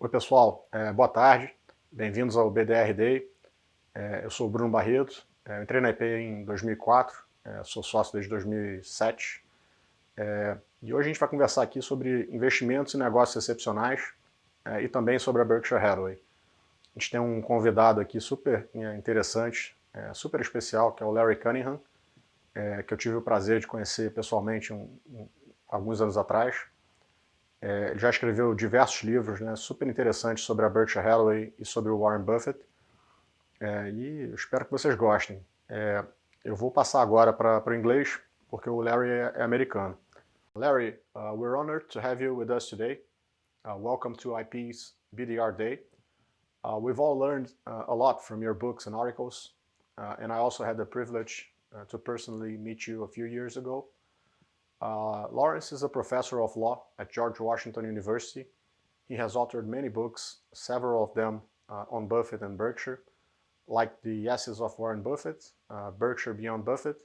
Oi pessoal, boa tarde, bem-vindos ao BDR Day. Eu sou o Bruno Barreto, entrei na IP em 2004, sou sócio desde 2007 e hoje a gente vai conversar aqui sobre investimentos e negócios excepcionais e também sobre a Berkshire Hathaway. A gente tem um convidado aqui super interessante, super especial, que é o Larry Cunningham, que eu tive o prazer de conhecer pessoalmente alguns anos atrás. Ele já escreveu diversos livros, né, super interessantes sobre a Berkshire Hathaway e sobre o Warren Buffett. E eu espero que vocês gostem. Eu vou passar agora para o inglês, porque o Larry é americano. Larry, we're honored to have you with us today. Welcome to IP's BDR Day. We've all learned a lot from your books and articles, and I also had the privilege to personally meet you a few years ago. Lawrence is a professor of law at George Washington University. He has authored many books, several of them on Buffett and Berkshire, like The Essays of Warren Buffett, Berkshire Beyond Buffett,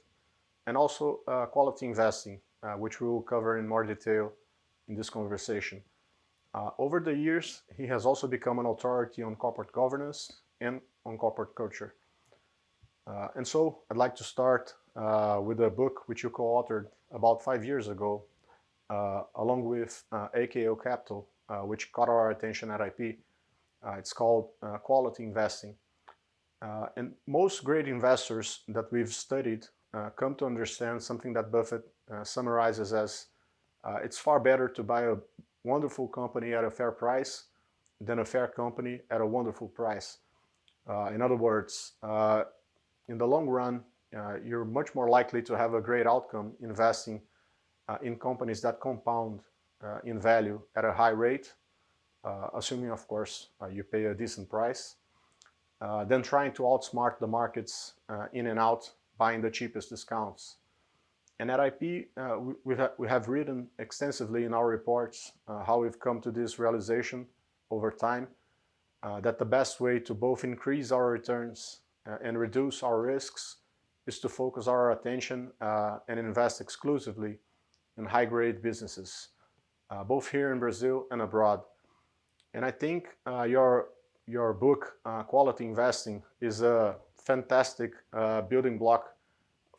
and also Quality Investing, which we will cover in more detail in this conversation. Over the years, he has also become an authority on corporate governance and on corporate culture. And so I'd like to start with a book which you co-authored about 5 years ago, along with AKO Capital, which caught our attention at IP. It's called Quality Investing. And most great investors that we've studied come to understand something that Buffett summarizes as it's far better to buy a wonderful company at a fair price than a fair company at a wonderful price. In other words, in the long run, you're much more likely to have a great outcome investing in companies that compound in value at a high rate, assuming, of course, you pay a decent price, than trying to outsmart the markets in and out, buying the cheapest discounts. And at IP, we have written extensively in our reports how we've come to this realization over time, that the best way to both increase our returns and reduce our risks is to focus our attention and invest exclusively in high-grade businesses, both here in Brazil and abroad. And I think your book, Quality Investing, is a fantastic building block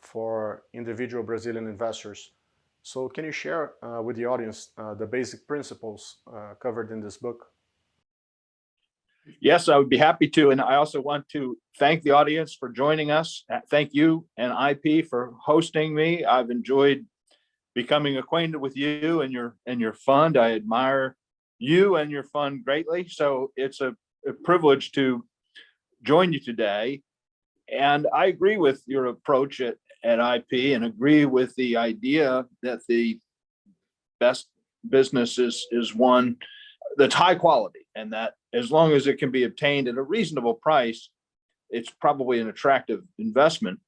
for individual Brazilian investors. So can you share with the audience the basic principles covered in this book? Yes, I would be happy to. And I also want to thank the audience for joining us. Thank you and IP for hosting me. I've enjoyed becoming acquainted with you and your fund. I admire you and your fund greatly. So it's a privilege to join you today. And I agree with your approach at IP and agree with the idea that the best business is one that's high quality, and that as long as it can be obtained at a reasonable price, it's probably an attractive investment.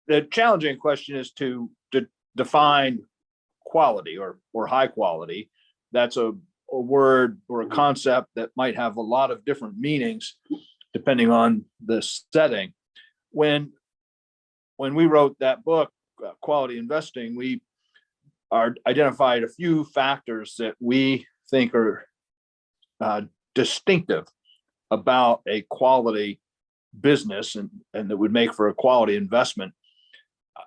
The challenging question is to define quality or high quality. That's a word or a concept that might have a lot of different meanings depending on the setting. When we wrote that book, Quality Investing, we identified a few factors that we think are distinctive about a quality business and that would make for a quality investment.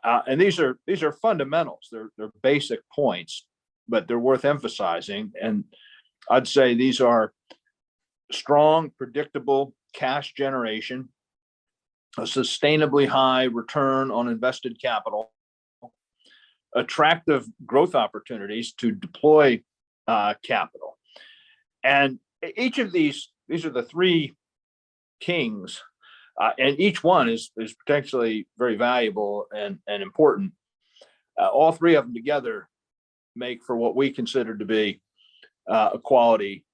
And these are fundamentals. They're basic points, but they're worth emphasizing. And I'd say these are strong, predictable cash generation, a sustainably high return on invested capital, attractive growth opportunities to deploy capital. And each of these are the three kings, and each one is potentially very valuable and important. All three of them together make for what we consider to be a quality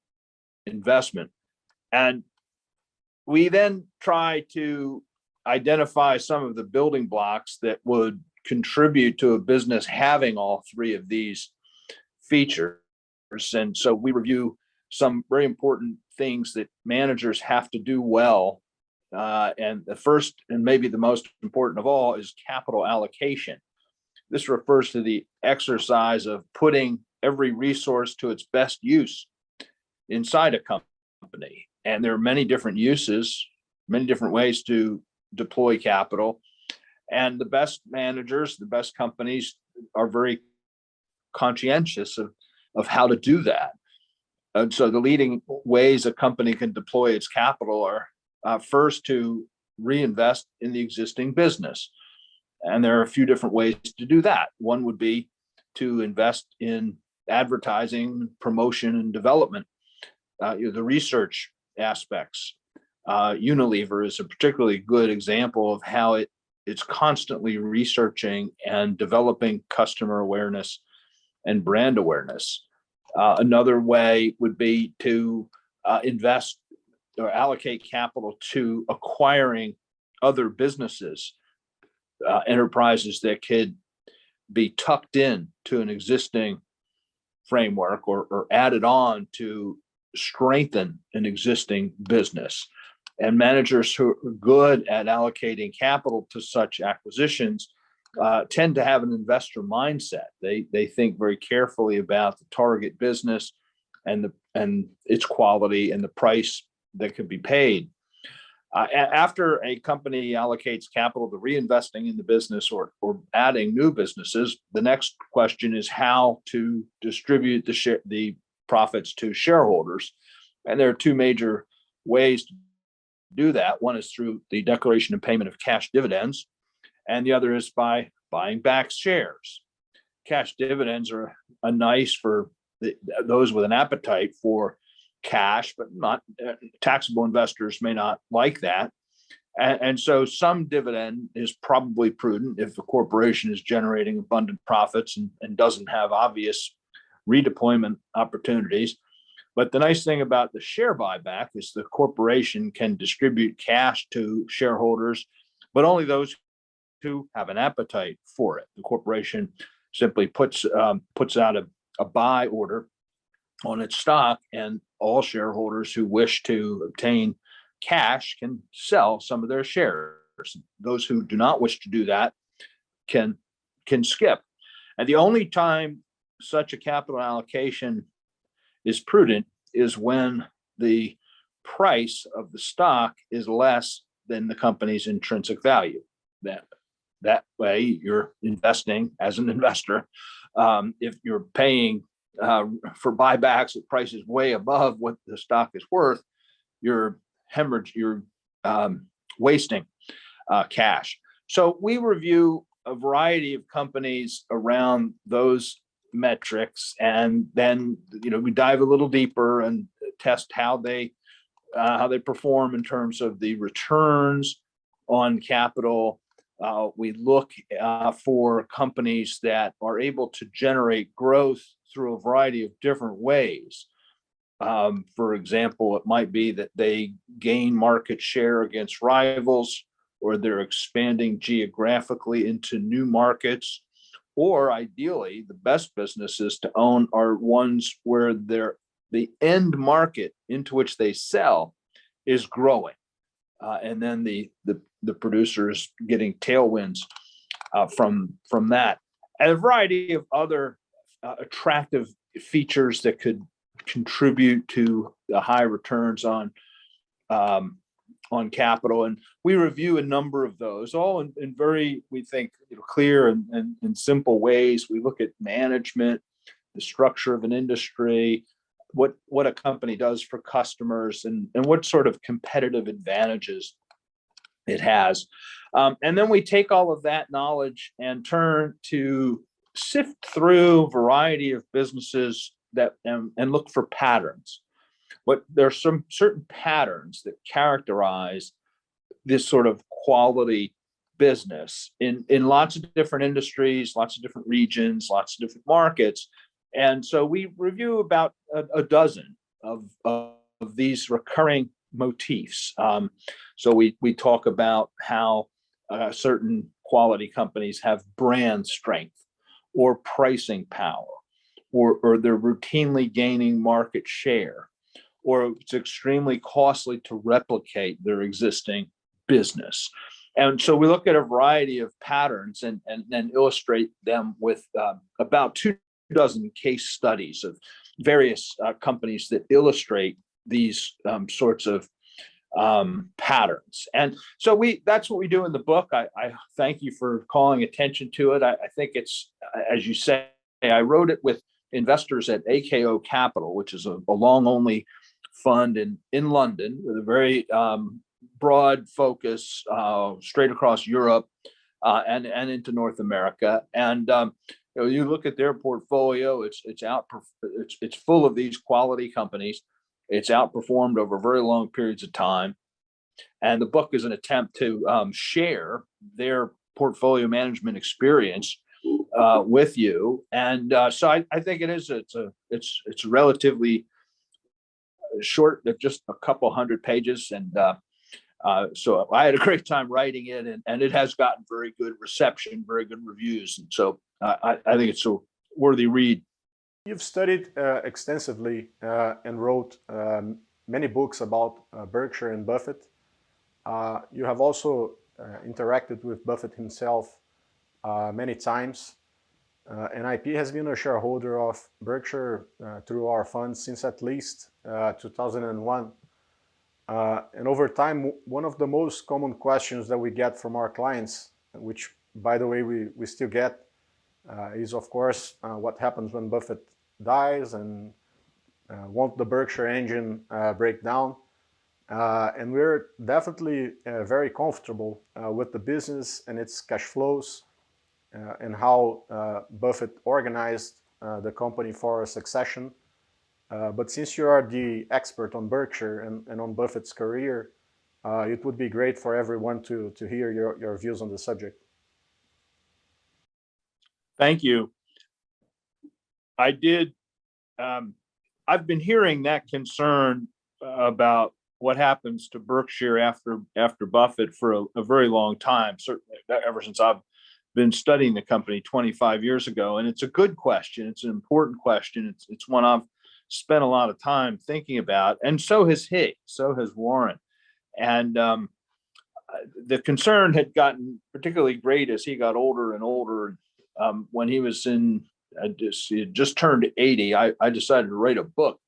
investment. And we then try to identify some of the building blocks that would contribute to a business having all three of these features. And so we review some very important things that managers have to do well. And the first and maybe the most important of all is capital allocation. This refers to the exercise of putting every resource to its best use inside a company. company. And there are many different uses, many different ways to deploy capital. And the best managers, the best companies are very conscientious of how to do that. And so the leading ways a company can deploy its capital are first to reinvest in the existing business. And there are a few different ways to do that. One would be to invest in advertising, promotion, and development, the research aspects. Unilever is a particularly good example of how it's constantly researching and developing customer awareness and brand awareness. Another way would be to invest or allocate capital to acquiring other businesses, enterprises that could be tucked in to an existing framework or added on to strengthen an existing business. And managers who are good at allocating capital to such acquisitions tend to have an investor mindset. They think very carefully about the target business and its quality and the price that could be paid. After a company allocates capital to reinvesting in the business or adding new businesses, the next question is how to distribute the profits to shareholders. And there are two major ways to do that. One is through the declaration and payment of cash dividends, and the other is by buying back shares. Cash dividends are nice for those with an appetite for cash, but not taxable investors may not like that. And so some dividend is probably prudent if the corporation is generating abundant profits and doesn't have obvious redeployment opportunities. But the nice thing about the share buyback is the corporation can distribute cash to shareholders, but only those who have an appetite for it. The corporation simply puts out a buy order on its stock, and all shareholders who wish to obtain cash can sell some of their shares. Those who do not wish to do that can skip. And the only time such a capital allocation is prudent is when the price of the stock is less than the company's intrinsic value. That way you're investing as an investor. If you're paying for buybacks at prices way above what the stock is worth, you're wasting cash. So we review a variety of companies around those metrics, and then we dive a little deeper and test how they perform in terms of the returns on capital. We look for companies that are able to generate growth through a variety of different ways. For example, it might be that they gain market share against rivals, or they're expanding geographically into new markets, or ideally, the best businesses to own are ones where the end market into which they sell is growing. And then the producers getting tailwinds from that, and a variety of other attractive features that could contribute to the high returns on capital. And we review a number of those, all in very, we think, clear and simple ways. We look at management, the structure of an industry, what a company does for customers, and what sort of competitive advantages it has. And then we take all of that knowledge and turn to sift through a variety of businesses that and look for patterns. There are some certain patterns that characterize this sort of quality business in lots of different industries, lots of different regions, lots of different markets. And so we review about a dozen of these recurring motifs. So we talk about how certain quality companies have brand strength or pricing power, or they're routinely gaining market share, or it's extremely costly to replicate their existing business. And so we look at a variety of patterns and then illustrate them with about 24 case studies of various companies that illustrate these sorts of patterns. And so that's what we do in the book. I thank you for calling attention to it. I think it's, as you say, I wrote it with investors at AKO Capital, which is a long only fund in London with a very broad focus straight across Europe and into North America. And you look at their portfolio; it's full of these quality companies. It's outperformed over very long periods of time. And the book is an attempt to share their portfolio management experience with you. And so I think it's relatively short, just a couple hundred pages. And so I had a great time writing it, and it has gotten very good reception, very good reviews. And so I think it's a worthy read. You've studied extensively and wrote many books about Berkshire and Buffett. You have also interacted with Buffett himself many times. And IP has been a shareholder of Berkshire through our funds since at least 2001. And over time, one of the most common questions that we get from our clients, which, by the way, we still get, is, of course, what happens when Buffett dies, and won't the Berkshire engine break down? And we're definitely very comfortable with the business and its cash flows and how Buffett organized the company for a succession. But since you are the expert on Berkshire and on Buffett's career, it would be great for everyone to hear your views on the subject. Thank you. I've been hearing that concern about what happens to Berkshire after Buffett for a very long time, certainly ever since I've been studying the company 25 years ago. And it's a good question. It's an important question. It's one I've spent a lot of time thinking about, and so has Warren. And the concern had gotten particularly great as he got older and older. When he was he had just turned 80, I decided to write a book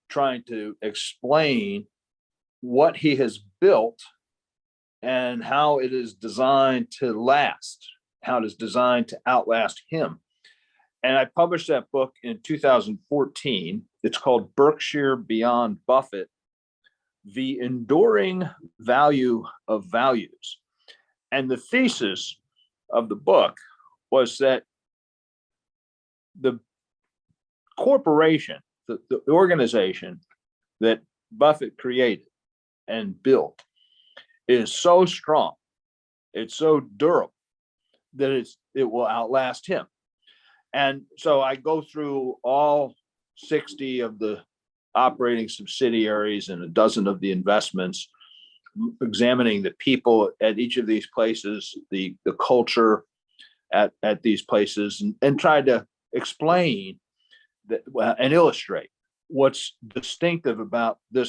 trying to explain what he has built and how it is designed to last, how it is designed to outlast him. And I published that book in 2014. It's called Berkshire Beyond Buffett, The Enduring Value of Values. And the thesis of the book was that the corporation, the organization that Buffett created and built is so strong, it's so durable that it will outlast him. And so I go through all 60 of the operating subsidiaries and a dozen of the investments, examining the people at each of these places, the culture at these places, and try to explain that and illustrate what's distinctive about the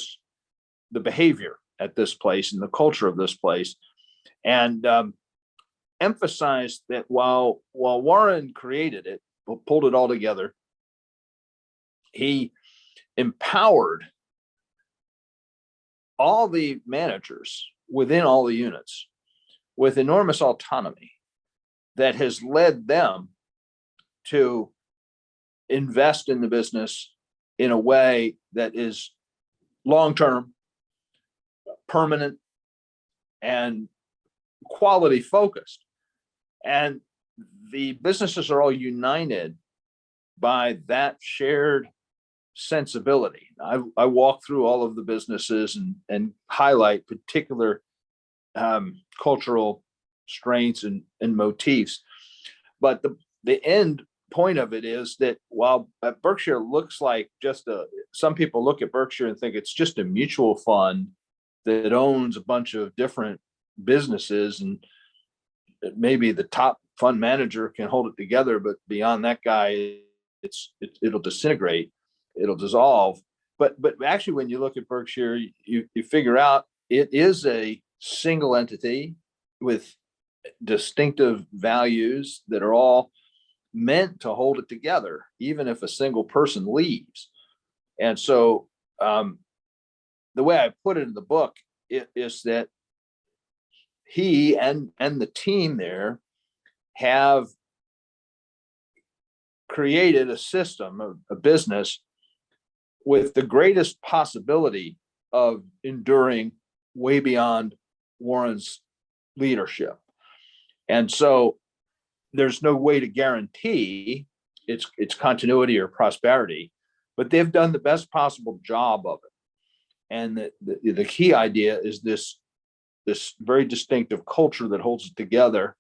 behavior at this place and the culture of this place, and emphasize that while Warren created it, pulled it all together, he empowered all the managers within all the units with enormous autonomy that has led them to invest in the business in a way that is long-term, permanent, and quality focused. And the businesses are all united by that shared sensibility. I walk through all of the businesses and highlight particular cultural strengths and motifs. But the end point of it is that while Berkshire looks like some people look at Berkshire and think it's just a mutual fund that owns a bunch of different businesses, and maybe the top fund manager can hold it together, but beyond that guy, it'll disintegrate, it'll dissolve. But actually, when you look at Berkshire, you figure out it is a single entity with distinctive values that are all meant to hold it together, even if a single person leaves. And so the way I put it in the book is that he and the team there have created a system, a business with the greatest possibility of enduring way beyond Warren's leadership. And so there's no way to guarantee its continuity or prosperity, but they've done the best possible job of it. And the key idea is this very distinctive culture that holds it together.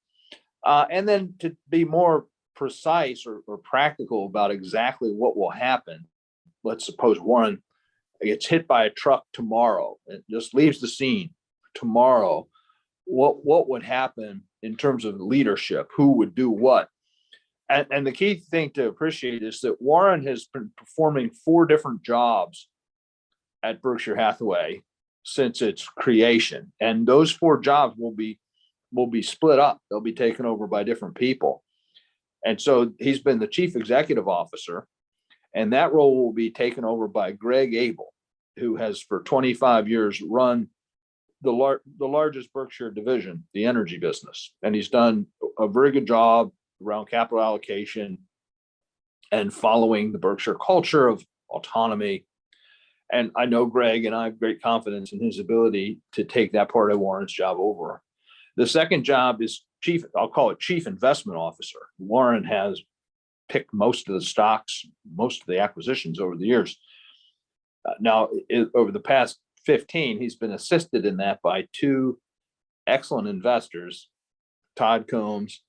And then to be more precise or practical about exactly what will happen, let's suppose Warren gets hit by a truck tomorrow and just leaves the scene tomorrow. What would happen in terms of leadership? Who would do what? And the key thing to appreciate is that Warren has been performing 4 different jobs at Berkshire Hathaway since its creation. And those 4 jobs will be split up. They'll be taken over by different people. And so he's been the chief executive officer, and that role will be taken over by Greg Abel, who has for 25 years run the largest Berkshire division, the energy business. And he's done a very good job around capital allocation and following the Berkshire culture of autonomy. And I know Greg, and I have great confidence in his ability to take that part of Warren's job over. The second job is I'll call it chief investment officer. Warren has picked most of the stocks, most of the acquisitions over the years. Now, over the past 15, he's been assisted in that by 2 excellent investors, Todd Combs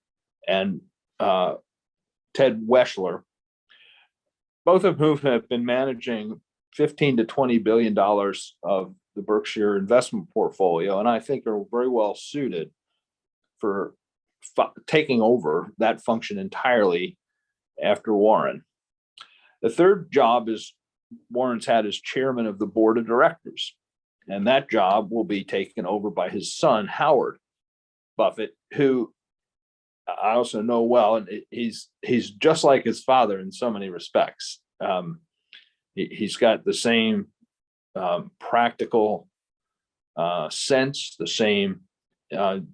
and Ted Weschler, both of whom have been managing $15 to $20 billion of the Berkshire investment portfolio, and I think are very well suited for taking over that function entirely after Warren. The third job is Warren's had as chairman of the board of directors, and that job will be taken over by his son, Howard Buffett, who I also know well, and he's just like his father in so many respects. He's got the same practical sense, the same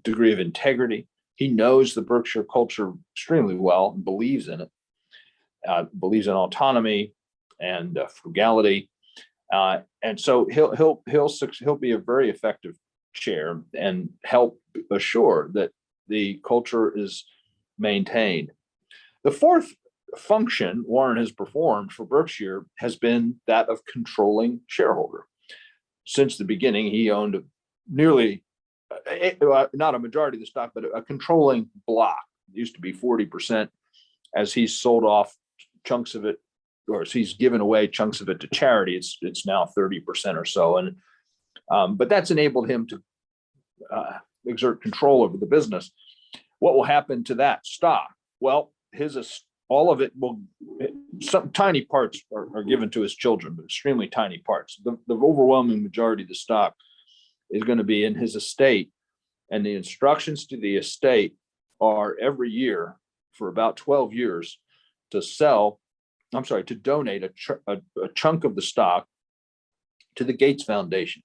degree of integrity. He knows the Berkshire culture extremely well and believes in it, believes in autonomy and frugality. And so he'll be a very effective chair and help assure that the culture is maintained. The fourth function Warren has performed for Berkshire has been that of controlling shareholder. Since the beginning, he owned nearly, not a majority of the stock, but a controlling block. It used to be 40%. As he's sold off chunks of it, or as he's given away chunks of it to charity, it's now 30% or so. And but that's enabled him to exert control over the business. What will happen to that stock? Well, all of it will, some tiny parts are given to his children, but extremely tiny parts. The overwhelming majority of the stock is going to be in his estate, and the instructions to the estate are every year for about 12 years to donate a chunk of the stock to the Gates Foundation.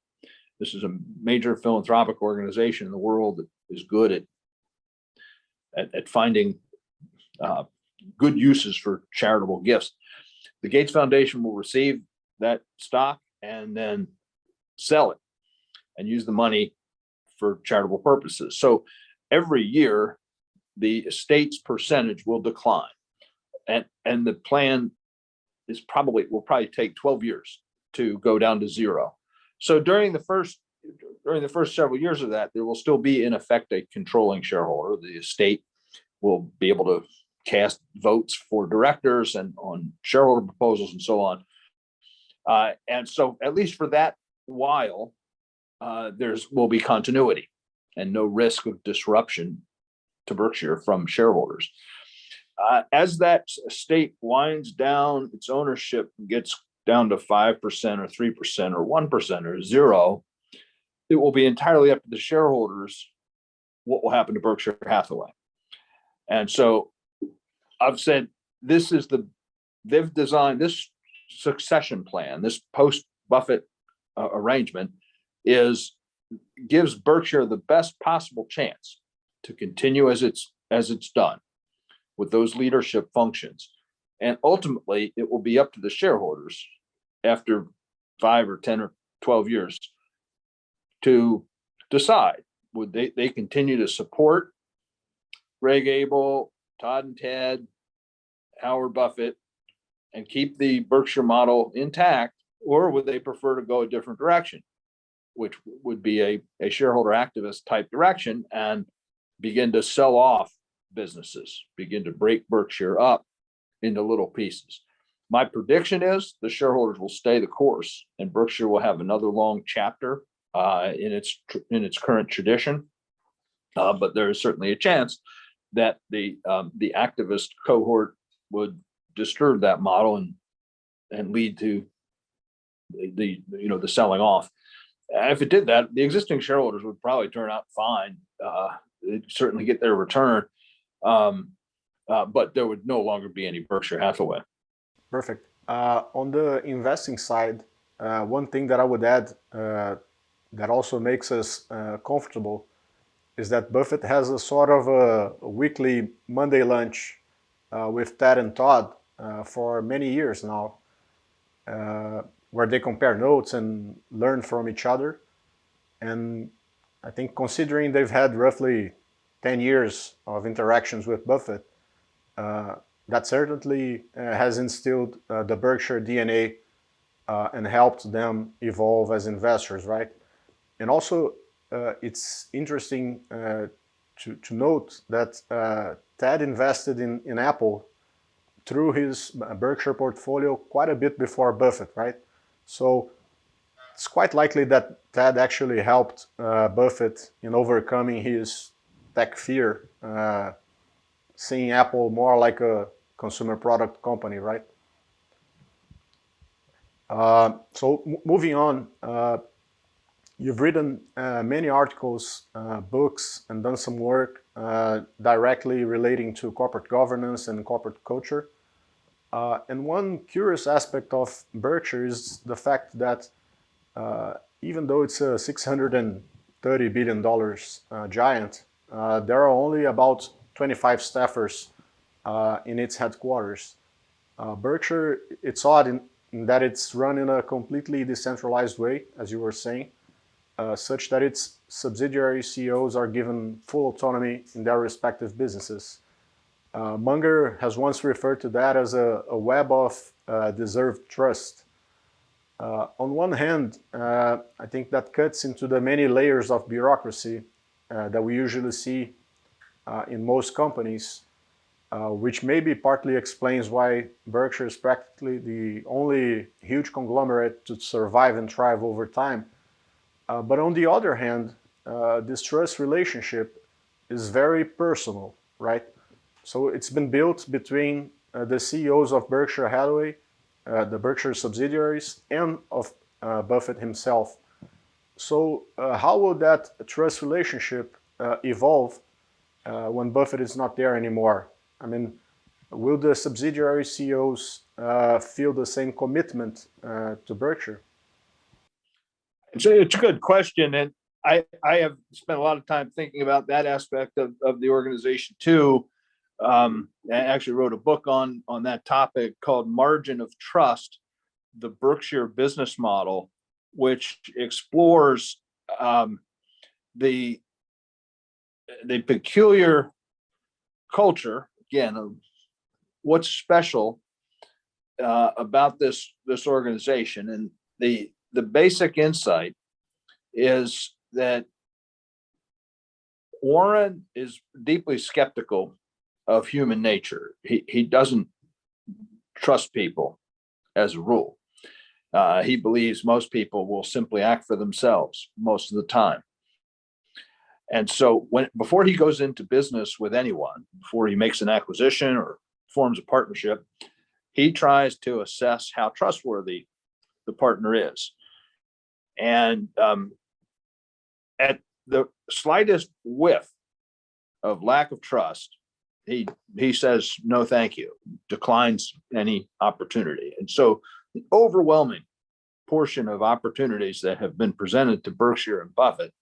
This is a major philanthropic organization in the world that is good at finding good uses for charitable gifts. The Gates Foundation will receive that stock and then sell it and use the money for charitable purposes. So every year, the estate's percentage will decline. And the plan will probably take 12 years to go down to zero. So during the first several years of that, there will still be in effect a controlling shareholder. The estate will be able to cast votes for directors and on shareholder proposals and so on. And so at least for that while, will be continuity and no risk of disruption to Berkshire from shareholders. As that estate winds down, its ownership gets down to 5% or 3% or 1% or 0, it will be entirely up to the shareholders what will happen to Berkshire Hathaway. And so I've said they've designed this succession plan, this post-Buffett arrangement gives Berkshire the best possible chance to continue as it's done with those leadership functions. And ultimately, it will be up to the shareholders after 5 or 10 or 12 years to decide, would they continue to support Greg Abel, Todd and Ted, Howard Buffett, and keep the Berkshire model intact, or would they prefer to go a different direction, which would be a shareholder activist type direction, and begin to sell off businesses, begin to break Berkshire up into little pieces. My prediction is the shareholders will stay the course, and Berkshire will have another long chapter in its current tradition. But there is certainly a chance that the activist cohort would disturb that model and lead to the selling off. If it did that, the existing shareholders would probably turn out fine. They'd certainly get their return, but there would no longer be any Berkshire Hathaway. Perfect. On the investing side, one thing that I would add that also makes us comfortable is that Buffett has a sort of a weekly Monday lunch with Ted and Todd for many years now, where they compare notes and learn from each other. And I think considering they've had roughly 10 years of interactions with Buffett, that certainly has instilled the Berkshire DNA and helped them evolve as investors, right? And also, it's interesting to note that Ted invested in Apple through his Berkshire portfolio quite a bit before Buffett, right? So it's quite likely that Ted actually helped Buffett in overcoming his tech fear, seeing Apple more like a consumer product company, right? So moving on, you've written many articles, books, and done some work directly relating to corporate governance and corporate culture. And one curious aspect of Berkshire is the fact that even though it's a $630 billion giant, there are only about 25 staffers in its headquarters. Berkshire, it's odd in that it's run in a completely decentralized way, as you were saying, such that its subsidiary CEOs are given full autonomy in their respective businesses. Munger has once referred to that as a web of deserved trust. On one hand, I think that cuts into the many layers of bureaucracy that we usually see in most companies, which maybe partly explains why Berkshire is practically the only huge conglomerate to survive and thrive over time. But on the other hand, this trust relationship is very personal, right? So it's been built between the CEOs of Berkshire Hathaway, the Berkshire subsidiaries, and of Buffett himself. So how will that trust relationship evolve when Buffett is not there anymore? I mean, will the subsidiary CEOs feel the same commitment to Berkshire? It's a good question, and I have spent a lot of time thinking about that aspect of the organization too. I actually wrote a book on that topic called Margin of Trust, the Berkshire Business Model, which explores the peculiar culture, again, of what's special about this organization. And the basic insight is that Warren is deeply skeptical of human nature. He doesn't trust people as a rule. He believes most people will simply act for themselves most of the time. And so before he goes into business with anyone, before he makes an acquisition or forms a partnership, he tries to assess how trustworthy the partner is. And at the slightest whiff of lack of trust, he says, no, thank you, declines any opportunity. And so the overwhelming portion of opportunities that have been presented to Berkshire and Buffett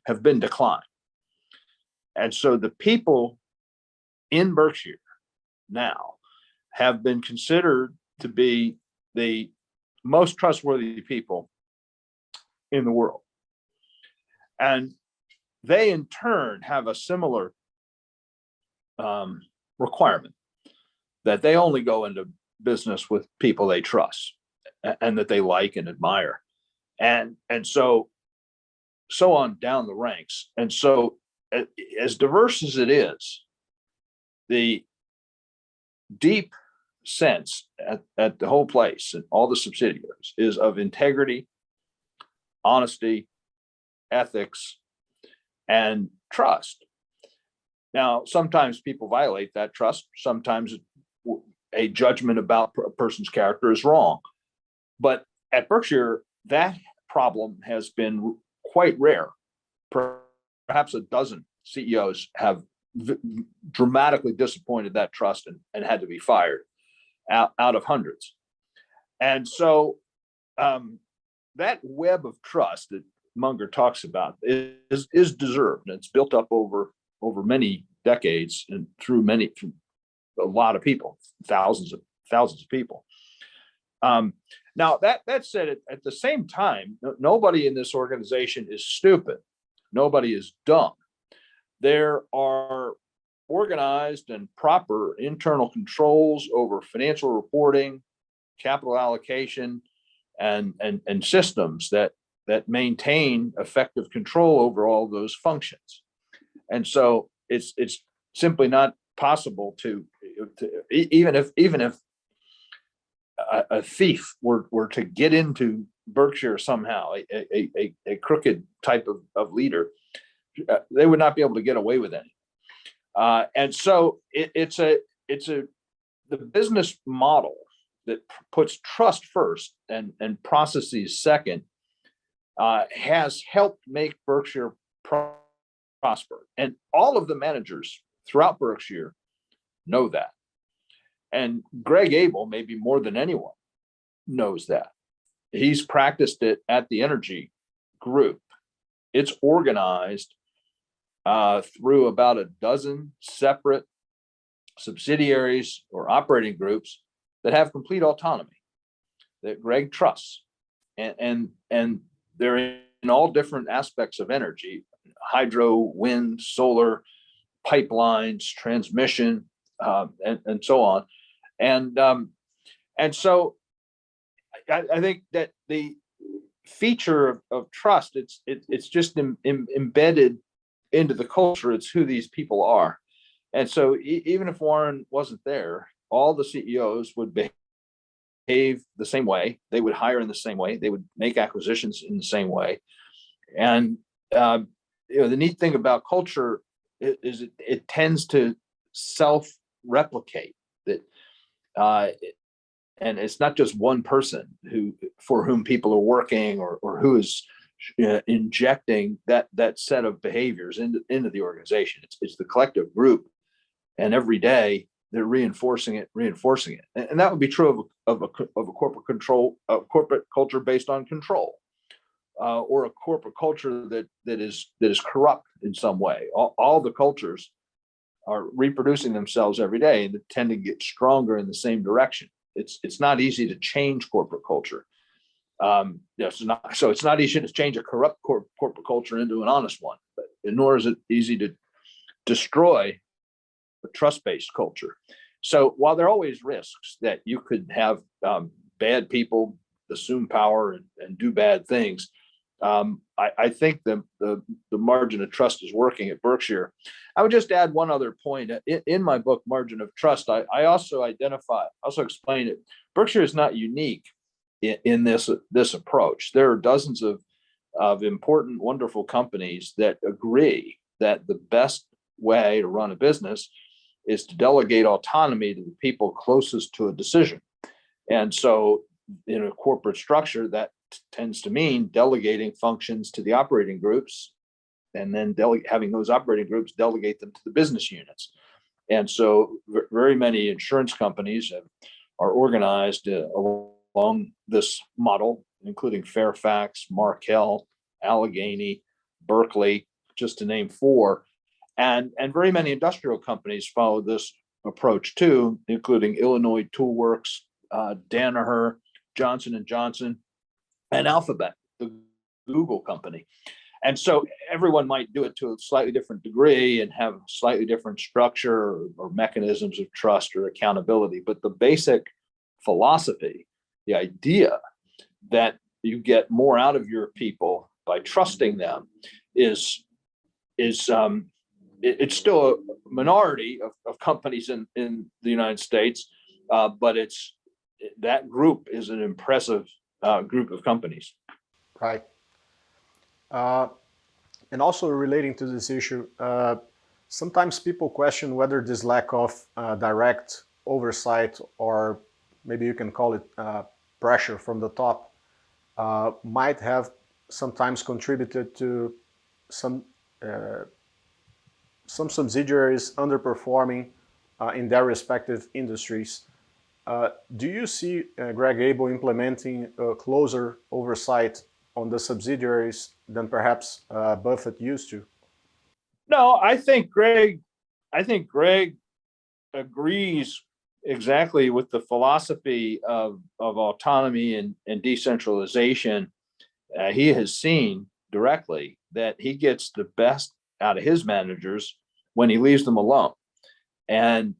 have been declined. And so the people in Berkshire now have been considered to be the most trustworthy people in the world. And they in turn have a similar requirement that they only go into business with people they trust and that they like and admire. And so on down the ranks. And so as diverse as it is, the deep sense at the whole place and all the subsidiaries is of integrity, honesty, ethics, and trust. Now, sometimes people violate that trust. Sometimes a judgment about a person's character is wrong. But at Berkshire, that problem has been quite rare. Perhaps a dozen CEOs have dramatically disappointed that trust and had to be fired out of hundreds. And so that web of trust that Munger talks about is deserved, and it's built up over many decades and through a lot of people, thousands of people. Now that said, at the same time, nobody in this organization is stupid. Nobody is dumb. There are organized and proper internal controls over financial reporting, capital allocation, and systems that maintain effective control over all those functions. And so it's simply not possible to even if a thief were to get into Berkshire somehow, a crooked type of leader, they would not be able to get away with any. And so it's the business model that puts trust first and processes second has helped make Berkshire prosper. And all of the managers throughout Berkshire know that. And Greg Abel, maybe more than anyone, knows that. He's practiced it at the energy group. It's organized through about a dozen separate subsidiaries or operating groups that have complete autonomy that Greg trusts. And they're in all different aspects of energy: hydro, wind, solar, pipelines, transmission, and so on. And so I think that the feature of trust, it's just embedded into the culture. It's who these people are. And so even if Warren wasn't there, all the CEOs would behave the same way. They would hire in the same way. They would make acquisitions in the same way. And the neat thing about culture is it tends to self-replicate. That and it's not just one person for whom people are working or who is injecting that set of behaviors into the organization. It's the collective group, and every day they're reinforcing it, and that would be true of a corporate culture based on control, or a corporate culture that is corrupt in some way. All the cultures are reproducing themselves every day and tend to get stronger in the same direction. It's not easy to change corporate culture. It's not easy to change a corrupt corporate culture into an honest one, but nor is it easy to destroy a trust-based culture. So while there are always risks that you could have bad people assume power and do bad things, I think the margin of trust is working at Berkshire. I would just add one other point. In my book, Margin of Trust, I also explain it. Berkshire is not unique in this approach. There are dozens of important, wonderful companies that agree that the best way to run a business is to delegate autonomy to the people closest to a decision. And so in a corporate structure, that tends to mean delegating functions to the operating groups, and then having those operating groups delegate them to the business units. And so very many insurance companies are organized along this model. including Fairfax, Markel, Allegheny, Berkeley, just to name four. And very many industrial companies follow this approach too, including Illinois Tool Works, Danaher, Johnson & Johnson, and Alphabet, the Google company. And so everyone might do it to a slightly different degree and have slightly different structure or mechanisms of trust or accountability. But the basic philosophy, the idea that you get more out of your people by trusting them is it's still a minority of companies in the United States, but that group is an impressive group of companies. Right. And also relating to this issue, sometimes people question whether this lack of direct oversight, or maybe you can call it pressure from the top, might have sometimes contributed to some subsidiaries underperforming in their respective industries. Do you see Greg Abel implementing a closer oversight on the subsidiaries than perhaps Buffett used to? No, I think Greg agrees exactly with the philosophy of autonomy and decentralization. He has seen directly that he gets the best out of his managers when he leaves them alone. And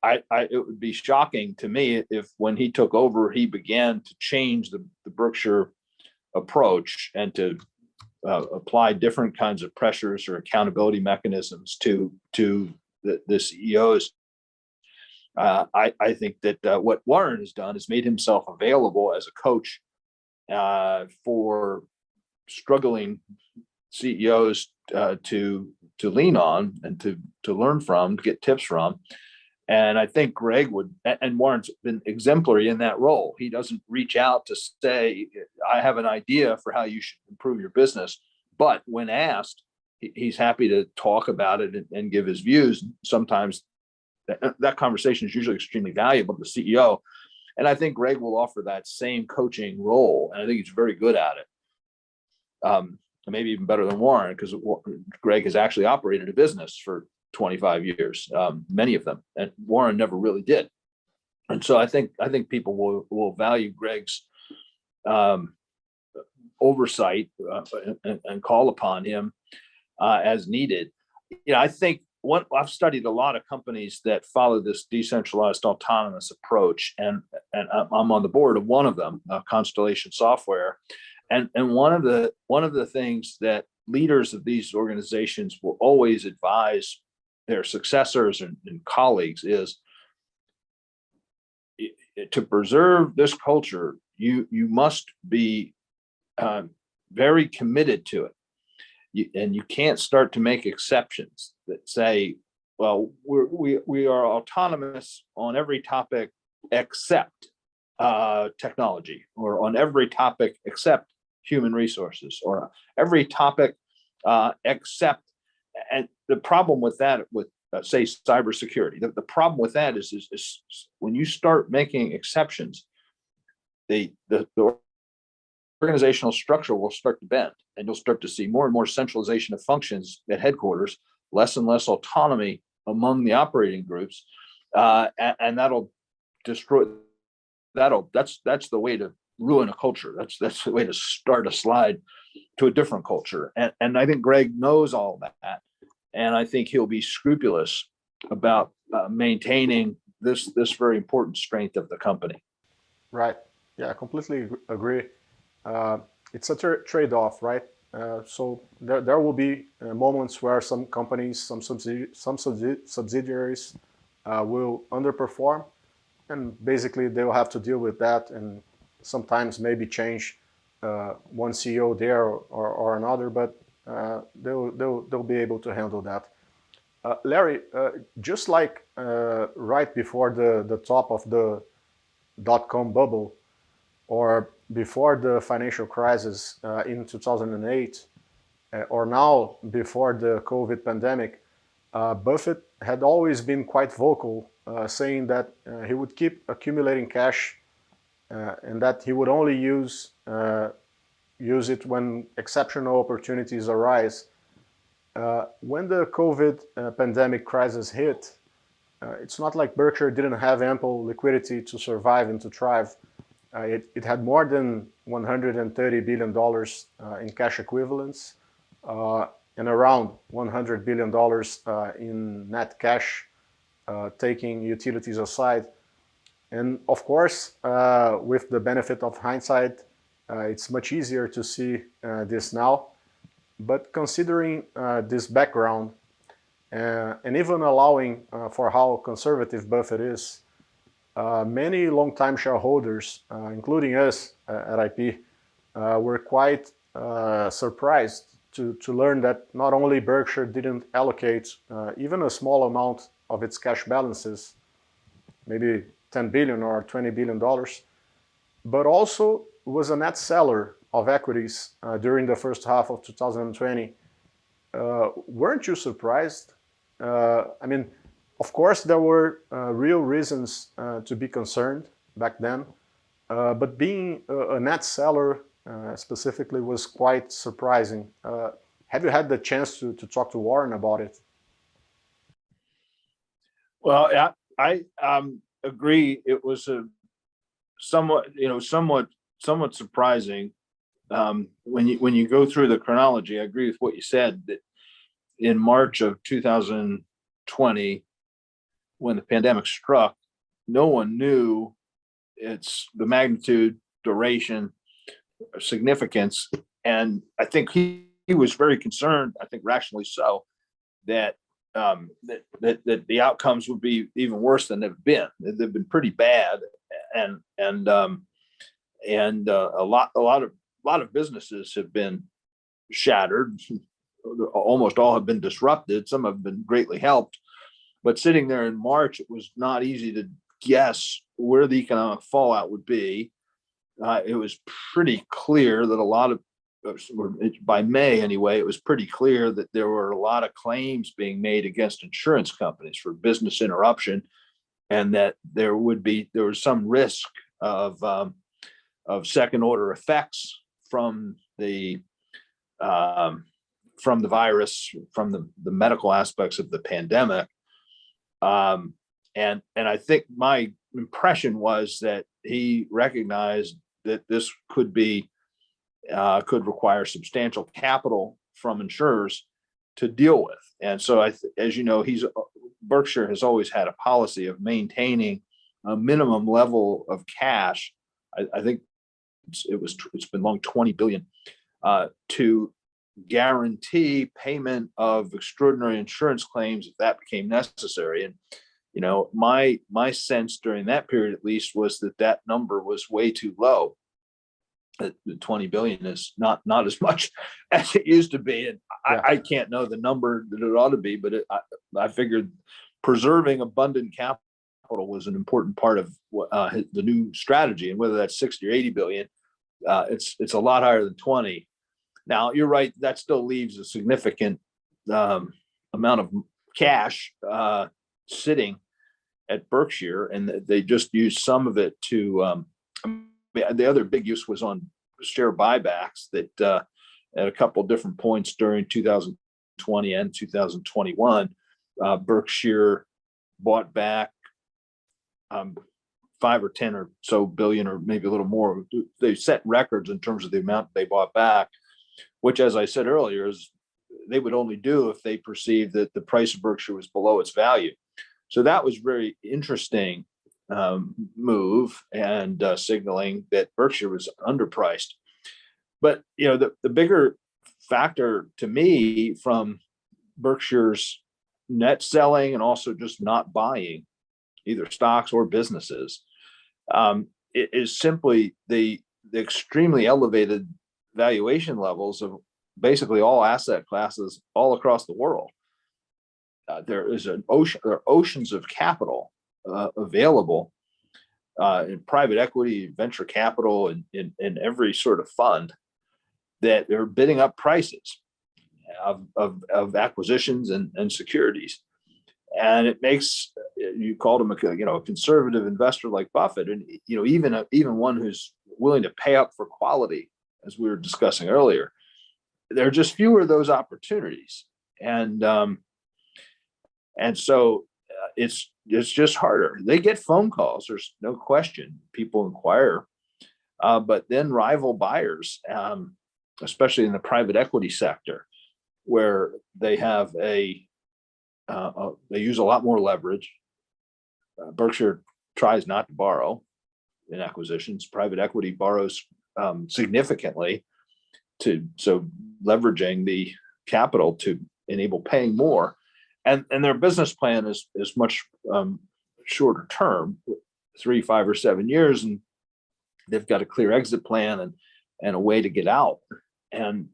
it would be shocking to me if when he took over, he began to change the Berkshire approach and to apply different kinds of pressures or accountability mechanisms to the CEOs. I think that what Warren has done is made himself available as a coach for struggling CEOs to lean on and to learn from, to get tips from. And I think Greg would, and Warren's been exemplary in that role. He doesn't reach out to say, I have an idea for how you should improve your business. But when asked, he's happy to talk about it and give his views. Sometimes that conversation is usually extremely valuable to the CEO. And I think Greg will offer that same coaching role. And I think he's very good at it. Maybe even better than Warren, because Greg has actually operated a business for 25 years, many of them, and Warren never really did. And so I think people will value Greg's oversight and call upon him as needed. I think I've studied a lot of companies that follow this decentralized autonomous approach, and I'm on the board of one of them, Constellation Software. And one of the things that leaders of these organizations will always advise their successors and colleagues is to preserve this culture, you must be very committed to it. And you can't start to make exceptions that say, well, we are autonomous on every topic except technology, or on every topic except human resources, or every topic except. And the problem with that, with say cybersecurity, the problem with that is when you start making exceptions, the organizational structure will start to bend, and you'll start to see more and more centralization of functions at headquarters, less and less autonomy among the operating groups, and that'll destroy. That's the way to ruin a culture. That's the way to start a slide to a different culture. And I think Greg knows all that. And I think he'll be scrupulous about maintaining this very important strength of the company. Right. Yeah, I completely agree. It's a trade-off, right? So there will be moments where some companies, some subsidiaries will underperform, and basically they will have to deal with that, and sometimes maybe change one CEO there or another, but they'll be able to handle that. Larry, just like right before the top of the dot-com bubble, or before the financial crisis in 2008, or now before the COVID pandemic, Buffett had always been quite vocal, saying that he would keep accumulating cash and that he would only use it when exceptional opportunities arise. When the COVID pandemic crisis hit, it's not like Berkshire didn't have ample liquidity to survive and to thrive. It had more than $130 billion in cash equivalents and around $100 billion in net cash, taking utilities aside. And of course, with the benefit of hindsight, it's much easier to see this now. But considering this background, and even allowing for how conservative Buffett is, many long-time shareholders, including us at IP, were quite surprised to learn that not only Berkshire didn't allocate even a small amount of its cash balances, maybe $10 billion or $20 billion, but also was a net seller of equities during the first half of 2020. Weren't you surprised? I mean, of course, there were real reasons to be concerned back then, but being a net seller specifically was quite surprising. Have you had the chance to talk to Warren about it? Well, I agree. It was a somewhat surprising. When you go through the chronology, I agree with what you said, that in March of 2020, when the pandemic struck, no one knew the magnitude, duration, significance. And I think he was very concerned, I think rationally so, that that the outcomes would be even worse than they've been. They've been pretty bad, and a lot of businesses have been shattered. Almost all have been disrupted. Some have been greatly helped. But sitting there in March, it was not easy to guess where the economic fallout would be. It was pretty clear that by May anyway, it was pretty clear that there were a lot of claims being made against insurance companies for business interruption, and that there was some risk of second order effects from the virus, from the medical aspects of the pandemic. And I think my impression was that he recognized that this could require substantial capital from insurers to deal with. And so, as you know, Berkshire has always had a policy of maintaining a minimum level of cash. I think it's been long $20 billion to guarantee payment of extraordinary insurance claims if that became necessary. And my sense during that period, at least, was that number was way too low. The 20 billion is not as much as it used to be, and I can't know the number that it ought to be, but I figured preserving abundant capital was an important part of the new strategy. And whether that's 60 or 80 billion, it's a lot higher than 20. Now, you're right, that still leaves a significant amount of cash sitting at Berkshire, and they just used some of it to the other big use was on share buybacks that at a couple of different points during 2020 and 2021, Berkshire bought back 5 or 10 or so billion, or maybe a little more. They set records in terms of the amount they bought back, which, as I said earlier, is they would only do if they perceived that the price of Berkshire was below its value. So that was very interesting move, and signaling that Berkshire was underpriced. But the bigger factor to me from Berkshire's net selling and also just not buying either stocks or businesses is simply the extremely elevated valuation levels of basically all asset classes all across the world. There are oceans of capital available in private equity, venture capital, and in every sort of fund that are bidding up prices of acquisitions and securities. And it makes, you called him a conservative investor like Buffett, and even one who's willing to pay up for quality, as we were discussing earlier. There are just fewer of those opportunities, and so it's just harder. They get phone calls. There's no question. People inquire, but then rival buyers, especially in the private equity sector, where they have they use a lot more leverage. Berkshire tries not to borrow in acquisitions. Private equity borrows significantly, so leveraging the capital to enable paying more, and their business plan is much shorter term, 3, 5, or 7 years, and they've got a clear exit plan and a way to get out, and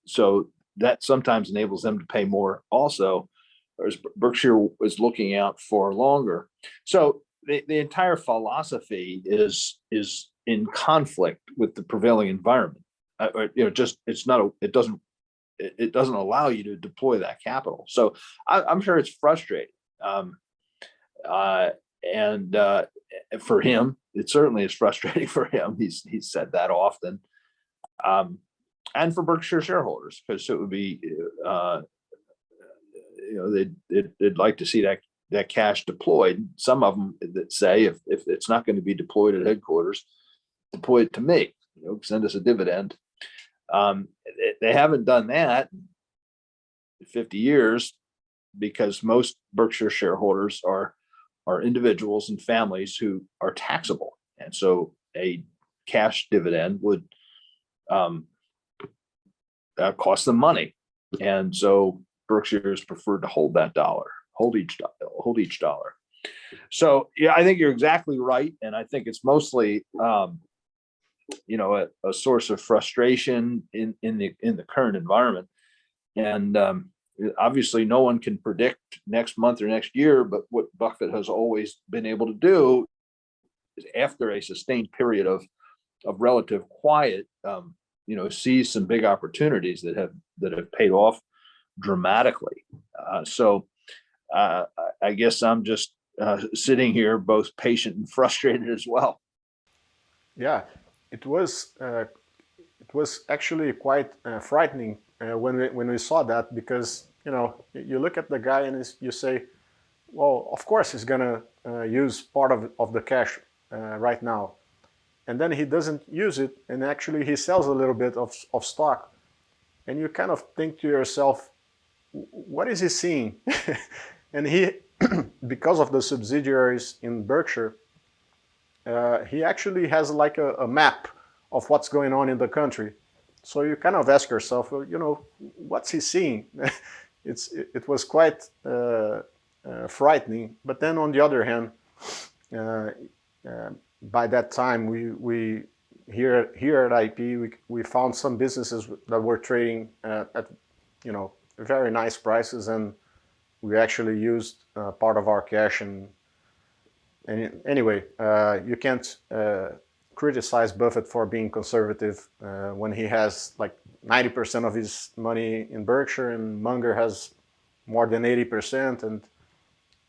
so that sometimes enables them to pay more also, whereas Berkshire is looking out for longer. So the entire philosophy is in conflict with the prevailing environment. It doesn't allow you to deploy that capital. So I'm sure it's frustrating. And for him, it certainly is frustrating for him. He's said that often. And for Berkshire shareholders, because it would be, they'd like to see that cash deployed. Some of them that say, if it's not going to be deployed at headquarters, deploy it to me. Send us a dividend. They haven't done that in 50 years because most Berkshire shareholders are individuals and families who are taxable, and so a cash dividend would cost them money, and so Berkshire has preferred to hold each dollar. So yeah, I think you're exactly right, and I think it's mostly a source of frustration in the current environment, and obviously no one can predict next month or next year, but what Buffett has always been able to do is, after a sustained period of relative quiet, sees some big opportunities that have paid off dramatically. So I guess I'm just sitting here both patient and frustrated as well. Yeah, it was actually quite frightening when we saw that, because you look at the guy and you say, well, of course he's gonna use part of the cash right now, and then he doesn't use it, and actually he sells a little bit of stock, and you kind of think to yourself, what is he seeing? And he, because of the subsidiaries in Berkshire, he actually has like a map of what's going on in the country. So you kind of ask yourself, well, what's he seeing? It was quite frightening. But then on the other hand, by that time, we here at IP, we found some businesses that were trading at very nice prices, and we actually used part of our cash. And anyway, you can't criticize Buffett for being conservative when he has like 90% of his money in Berkshire, and Munger has more than 80%,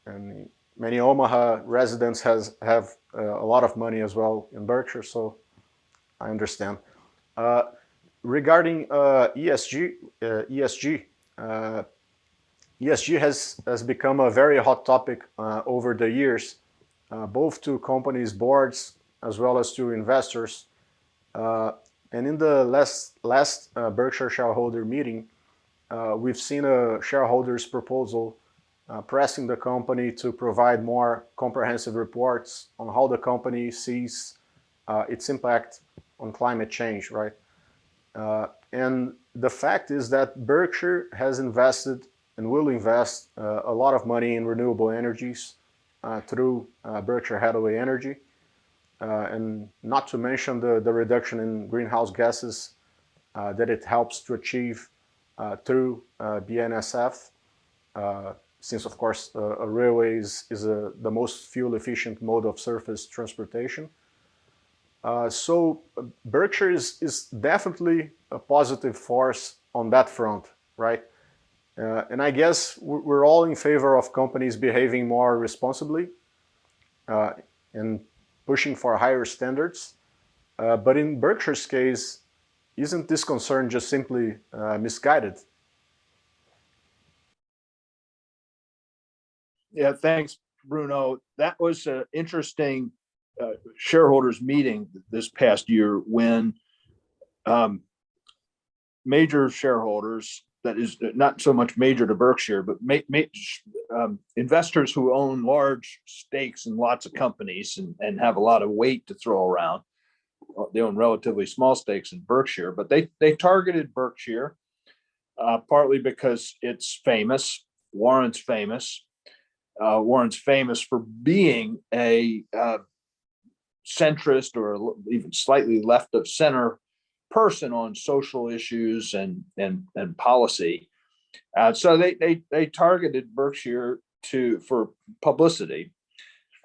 and many Omaha residents have a lot of money as well in Berkshire. So I understand. Regarding ESG has become a very hot topic over the years, both to companies' boards as well as to investors. And in the last Berkshire shareholder meeting, we've seen a shareholder's proposal pressing the company to provide more comprehensive reports on how the company sees its impact on climate change, right? And the fact is that Berkshire has invested and will invest a lot of money in renewable energies through Berkshire Hathaway Energy, and not to mention the reduction in greenhouse gases that it helps to achieve through BNSF, since of course a railway is the most fuel efficient mode of surface transportation. So Berkshire is definitely a positive force on that front, right? And I guess we're all in favor of companies behaving more responsibly and pushing for higher standards. But in Berkshire's case, isn't this concern just simply misguided? Yeah, thanks, Bruno. That was an interesting shareholders meeting this past year when major shareholders, that is not so much major to Berkshire, but investors who own large stakes in lots of companies and have a lot of weight to throw around. They own relatively small stakes in Berkshire, but they targeted Berkshire partly because it's famous. Warren's famous. Warren's famous for being a centrist or even slightly left of center person on social issues and policy. So they targeted Berkshire for publicity.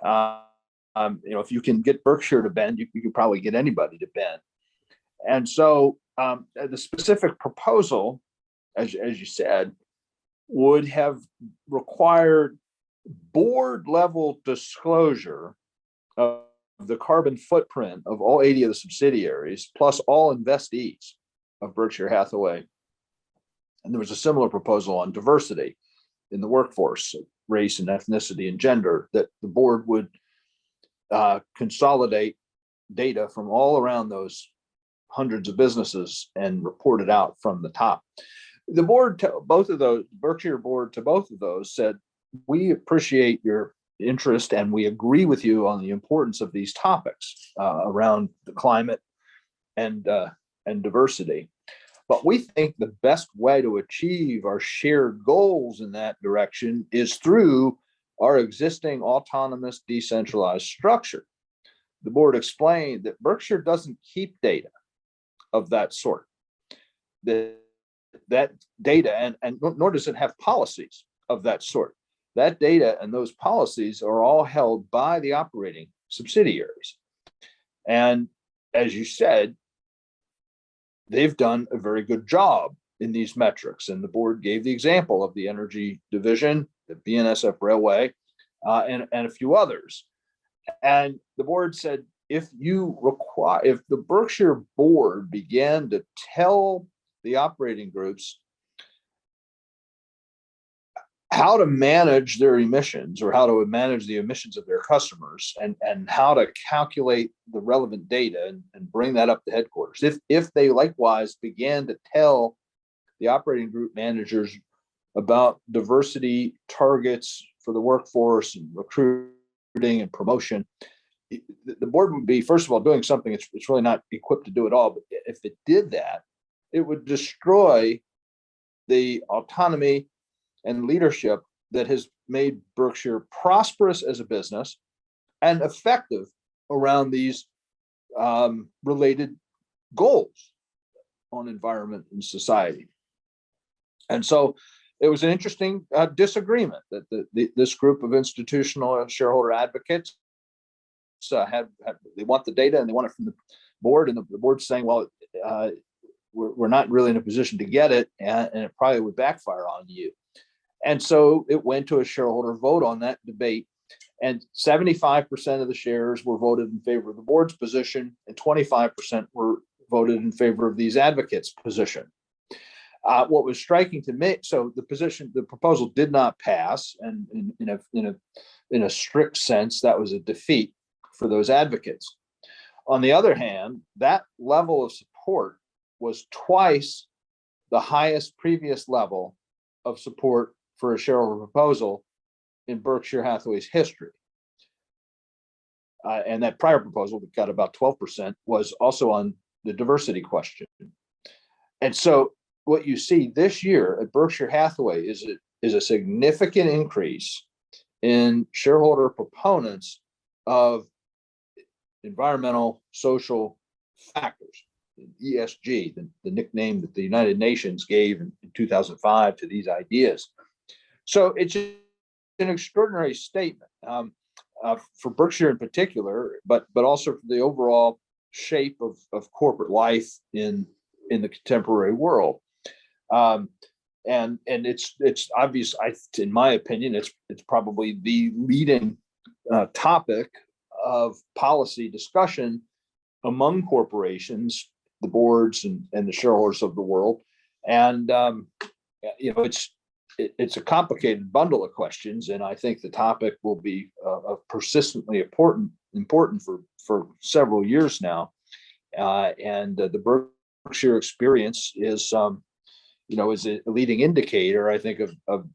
If you can get Berkshire to bend, you can probably get anybody to bend. And so the specific proposal, as you said, would have required board level disclosure of the carbon footprint of all 80 of the subsidiaries, plus all investees of Berkshire Hathaway. And there was a similar proposal on diversity in the workforce, race and ethnicity and gender, that the board would consolidate data from all around those hundreds of businesses and report it out from the top. The board, to both of those, Berkshire board to both of those said, we appreciate your interest and we agree with you on the importance of these topics around the climate and diversity. But we think the best way to achieve our shared goals in that direction is through our existing autonomous decentralized structure. The board explained that Berkshire doesn't keep data of that sort. That data, and nor does it have policies of that sort. That data and those policies are all held by the operating subsidiaries. And as you said, they've done a very good job in these metrics. And the board gave the example of the energy division, the BNSF Railway, and a few others. And the board said, if the Berkshire board began to tell the operating groups how to manage their emissions or how to manage the emissions of their customers and how to calculate the relevant data and bring that up to headquarters. If they likewise began to tell the operating group managers about diversity targets for the workforce and recruiting and promotion, the board would be, first of all, doing something it's really not equipped to do at all. But if it did that, it would destroy the autonomy and leadership that has made Berkshire prosperous as a business and effective around these related goals on environment and society. And so it was an interesting disagreement that this group of institutional shareholder advocates they want the data and they want it from the board, and the board's saying, well, we're not really in a position to get it, and it probably would backfire on you. And so it went to a shareholder vote on that debate, and 75% of the shares were voted in favor of the board's position, and 25% were voted in favor of these advocates' position. What was striking to me, so the proposal did not pass, and in a strict sense, that was a defeat for those advocates. On the other hand, that level of support was twice the highest previous level of support for a shareholder proposal in Berkshire Hathaway's history. And that prior proposal that got about 12% was also on the diversity question. And so what you see this year at Berkshire Hathaway is a significant increase in shareholder proponents of environmental, social factors, ESG, the nickname that the United Nations gave in 2005 to these ideas. So it's an extraordinary statement for Berkshire in particular, but also for the overall shape of corporate life in the contemporary world. it's obvious. In my opinion, it's probably the leading topic of policy discussion among corporations, the boards and the shareholders of the world. And it's a complicated bundle of questions, and I think the topic will be persistently important for several years now. And the Berkshire experience is is a leading indicator, I think, of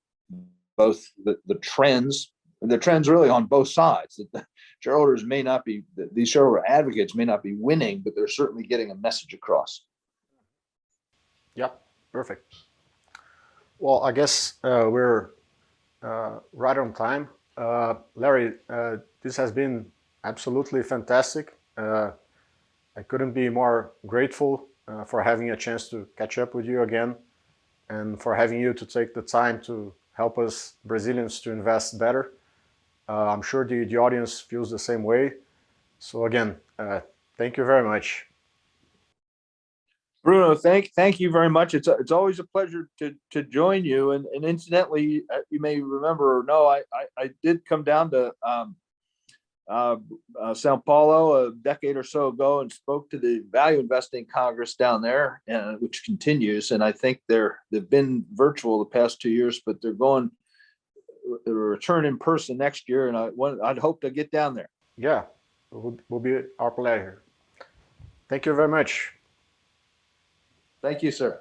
both the trends, and the trends really on both sides. That the shareholders may not be, these shareholder advocates may not be winning, but they're certainly getting a message across. Yep, perfect. Well, I guess we're right on time. Larry, this has been absolutely fantastic. I couldn't be more grateful for having a chance to catch up with you again, and for having you to take the time to help us Brazilians to invest better. I'm sure the audience feels the same way. So again, thank you very much. Bruno, thank you very much. It's always a pleasure to join you. And incidentally, you may remember or know, I did come down to Sao Paulo a decade or so ago and spoke to the Value Investing Congress down there, which continues. And I think they've been virtual the past 2 years, but they're going to return in person next year. And I'd hope to get down there. Yeah, it will be our pleasure. Thank you very much. Thank you, sir.